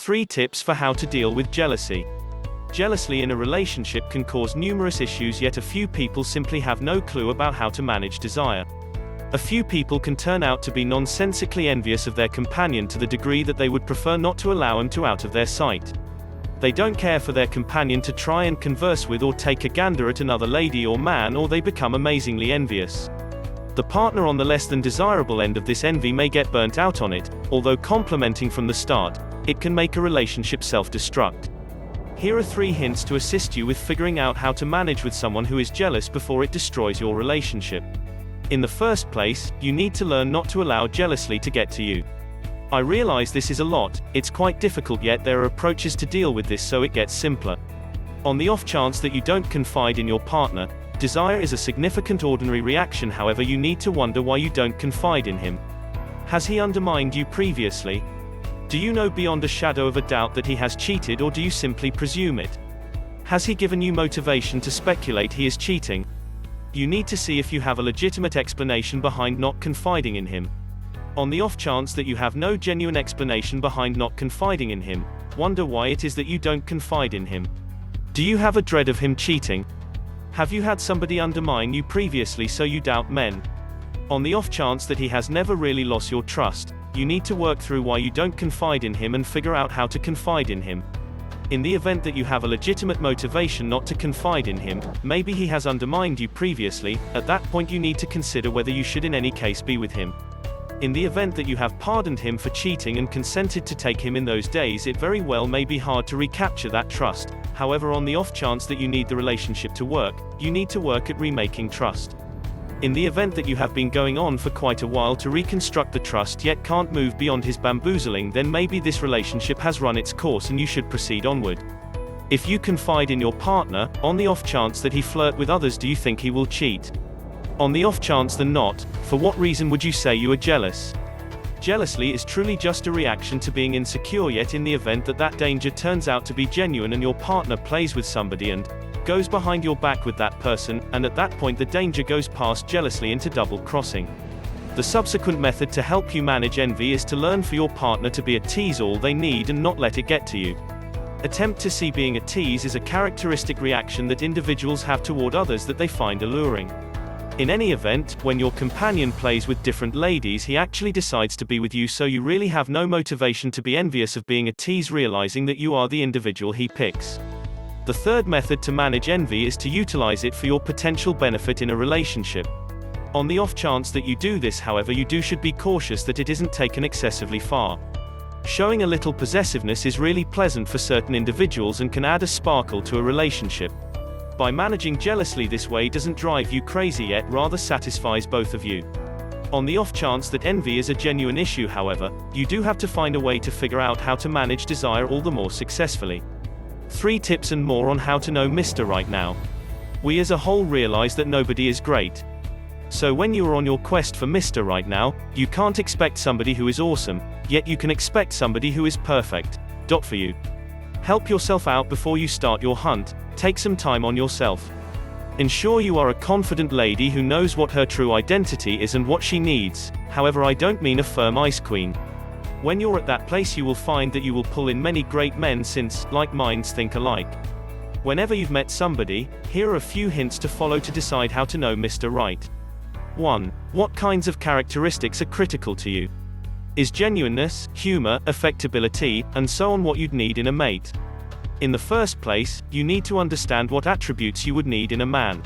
3 tips for how to deal with jealousy. Jealousy in a relationship can cause numerous issues, yet a few people simply have no clue about how to manage desire. A few people can turn out to be nonsensically envious of their companion to the degree that they would prefer not to allow him to out of their sight. They don't care for their companion to try and converse with or take a gander at another lady or man, or they become amazingly envious. The partner on the less than desirable end of this envy may get burnt out on it. Although complimenting from the start, it can make a relationship self-destruct. Here are 3 hints to assist you with figuring out how to manage with someone who is jealous before it destroys your relationship. In the first place, you need to learn not to allow jealousy to get to you. I realize this is a lot, it's quite difficult, yet there are approaches to deal with this so it gets simpler. On the off chance that you don't confide in your partner, desire is a significant ordinary reaction, however you need to wonder why you don't confide in him. Has he undermined you previously? Do you know beyond a shadow of a doubt that he has cheated, or do you simply presume it? Has he given you motivation to speculate he is cheating? You need to see if you have a legitimate explanation behind not confiding in him. On the off chance that you have no genuine explanation behind not confiding in him, wonder why it is that you don't confide in him. Do you have a dread of him cheating? Have you had somebody undermine you previously so you doubt men? On the off chance that he has never really lost your trust, you need to work through why you don't confide in him and figure out how to confide in him. In the event that you have a legitimate motivation not to confide in him, maybe he has undermined you previously, at that point you need to consider whether you should in any case be with him. In the event that you have pardoned him for cheating and consented to take him in those days, it very well may be hard to recapture that trust. However, on the off chance that you need the relationship to work, you need to work at remaking trust. In the event that you have been going on for quite a while to reconstruct the trust yet can't move beyond his bamboozling, then maybe this relationship has run its course and you should proceed onward. If you confide in your partner, on the off chance that he flirt with others, do you think he will cheat? On the off chance than not, for what reason would you say you are jealous? Jealousy is truly just a reaction to being insecure, yet in the event that that danger turns out to be genuine and your partner plays with somebody and goes behind your back with that person, and at that point the danger goes past jealousy into double crossing. The subsequent method to help you manage envy is to learn for your partner to be a tease all they need and not let it get to you. Attempt to see being a tease is a characteristic reaction that individuals have toward others that they find alluring. In any event, when your companion plays with different ladies, he actually decides to be with you, so you really have no motivation to be envious of being a tease, realizing that you are the individual he picks. The third method to manage envy is to utilize it for your potential benefit in a relationship. On the off chance that you do this, however, you should be cautious that it isn't taken excessively far. Showing a little possessiveness is really pleasant for certain individuals and can add a sparkle to a relationship. By managing jealousy this way doesn't drive you crazy, yet rather satisfies both of you. On the off chance that envy is a genuine issue, however, you do have to find a way to figure out how to manage desire all the more successfully. 3 tips and more on how to know Mr. Right Now. We as a whole realize that nobody is great. So when you are on your quest for Mr. Right Now, you can't expect somebody who is awesome, yet you can expect somebody who is perfect. For you. Help yourself out before you start your hunt. Take some time on yourself. Ensure you are a confident lady who knows what her true identity is and what she needs. However, I don't mean a firm ice queen. When you're at that place, you will find that you will pull in many great men, since like minds think alike. Whenever you've met somebody, here are a few hints to follow to decide how to know Mr. Right. 1. What kinds of characteristics are critical to you? Is genuineness, humor, affectability, and so on what you'd need in a mate? In the first place, you need to understand what attributes you would need in a man.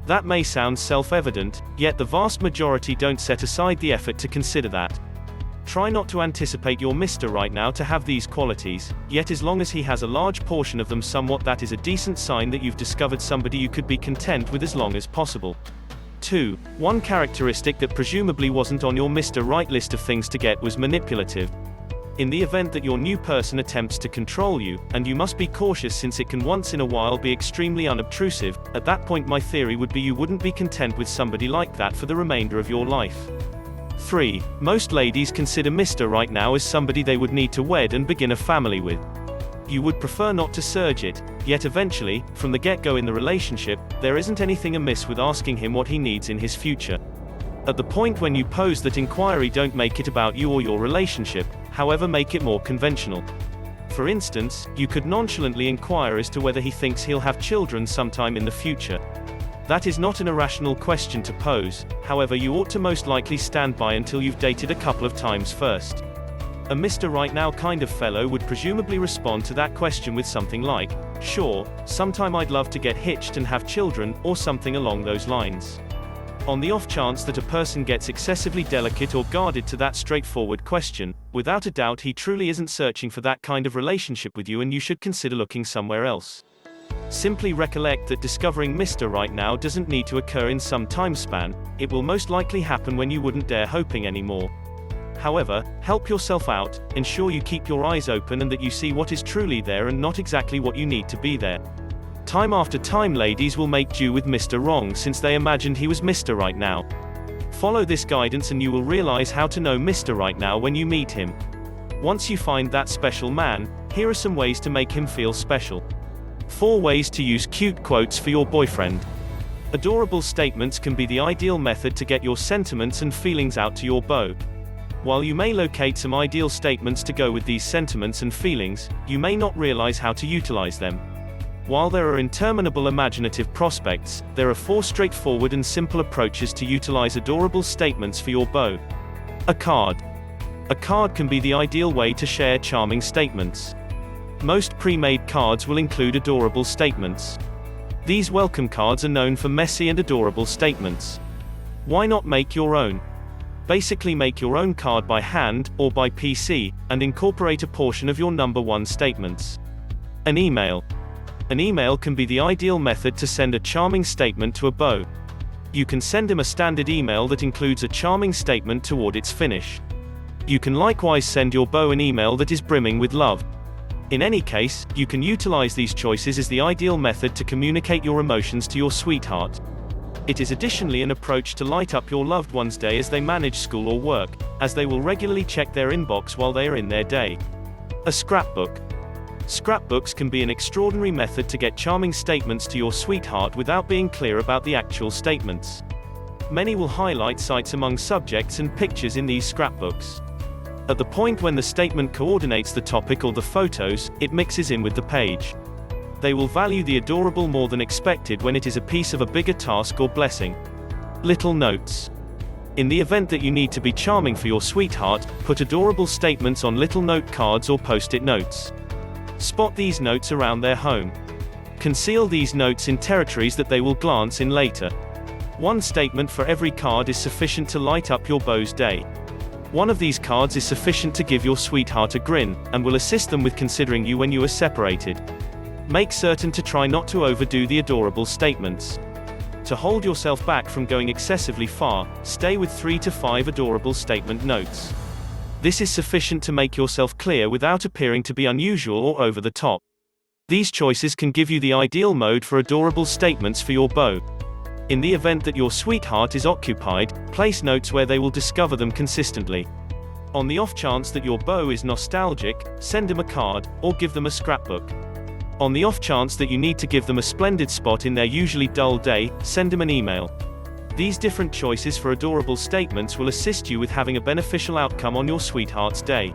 That may sound self-evident, yet the vast majority don't set aside the effort to consider that. Try not to anticipate your Mr. Right Now to have these qualities, yet as long as he has a large portion of them somewhat, that is a decent sign that you've discovered somebody you could be content with as long as possible. 2. One characteristic that presumably wasn't on your Mr. Right list of things to get was manipulative. In the event that your new person attempts to control you, and you must be cautious since it can once in a while be extremely unobtrusive, at that point my theory would be you wouldn't be content with somebody like that for the remainder of your life. 3. Most ladies consider Mr. Right Now as somebody they would need to wed and begin a family with. You would prefer not to surge it, yet eventually, from the get-go in the relationship, there isn't anything amiss with asking him what he needs in his future. At the point when you pose that inquiry, don't make it about you or your relationship, however, make it more conventional. For instance, you could nonchalantly inquire as to whether he thinks he'll have children sometime in the future. That is not an irrational question to pose, however you ought to most likely stand by until you've dated a couple of times first. A Mr. Right Now kind of fellow would presumably respond to that question with something like, "Sure, sometime I'd love to get hitched and have children," or something along those lines. On the off chance that a person gets excessively delicate or guarded to that straightforward question, without a doubt he truly isn't searching for that kind of relationship with you and you should consider looking somewhere else. Simply recollect that discovering Mr. Right Now doesn't need to occur in some time span, it will most likely happen when you wouldn't dare hoping anymore. However, help yourself out, ensure you keep your eyes open and that you see what is truly there and not exactly what you need to be there. Time after time ladies will make do with Mr. Wrong since they imagined he was Mr. Right Now. Follow this guidance and you will realize how to know Mr. Right Now when you meet him. Once you find that special man, here are some ways to make him feel special. 4 ways to use cute quotes for your boyfriend. Adorable statements can be the ideal method to get your sentiments and feelings out to your beau. While you may locate some ideal statements to go with these sentiments and feelings, you may not realize how to utilize them. While there are interminable imaginative prospects, there are 4 straightforward and simple approaches to utilize adorable statements for your beau. A card. A card can be the ideal way to share charming statements. Most pre-made cards will include adorable statements. These welcome cards are known for messy and adorable statements. Why not make your own? Basically make your own card by hand, or by PC, and incorporate a portion of your number 1 statements. An email. An email can be the ideal method to send a charming statement to a beau. You can send him a standard email that includes a charming statement toward its finish. You can likewise send your beau an email that is brimming with love. In any case, you can utilize these choices as the ideal method to communicate your emotions to your sweetheart. It is additionally an approach to light up your loved one's day as they manage school or work, as they will regularly check their inbox while they are in their day. A scrapbook. Scrapbooks can be an extraordinary method to get charming statements to your sweetheart without being clear about the actual statements. Many will highlight sites among subjects and pictures in these scrapbooks. At the point when the statement coordinates the topic or the photos, it mixes in with the page. They will value the adorable more than expected when it is a piece of a bigger task or blessing. Little notes. In the event that you need to be charming for your sweetheart, put adorable statements on little note cards or post-it notes. Spot these notes around their home. Conceal these notes in territories that they will glance in later. 1 statement for every card is sufficient to light up your beau's day. One of these cards is sufficient to give your sweetheart a grin, and will assist them with considering you when you are separated. Make certain to try not to overdo the adorable statements. To hold yourself back from going excessively far, stay with 3 to 5 adorable statement notes. This is sufficient to make yourself clear without appearing to be unusual or over the top. These choices can give you the ideal mode for adorable statements for your beau. In the event that your sweetheart is occupied, place notes where they will discover them consistently. On the off chance that your beau is nostalgic, send him a card, or give them a scrapbook. On the off chance that you need to give them a splendid spot in their usually dull day, send him an email. These different choices for adorable statements will assist you with having a beneficial outcome on your sweetheart's day.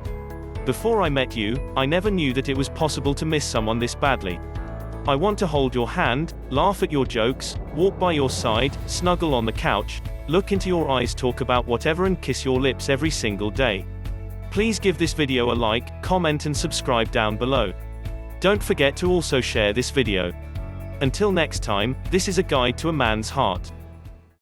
Before I met you, I never knew that it was possible to miss someone this badly. I want to hold your hand, laugh at your jokes, walk by your side, snuggle on the couch, look into your eyes, talk about whatever and kiss your lips every single day. Please give this video a like, comment and subscribe down below. Don't forget to also share this video. Until next time, this is a guide to a man's heart.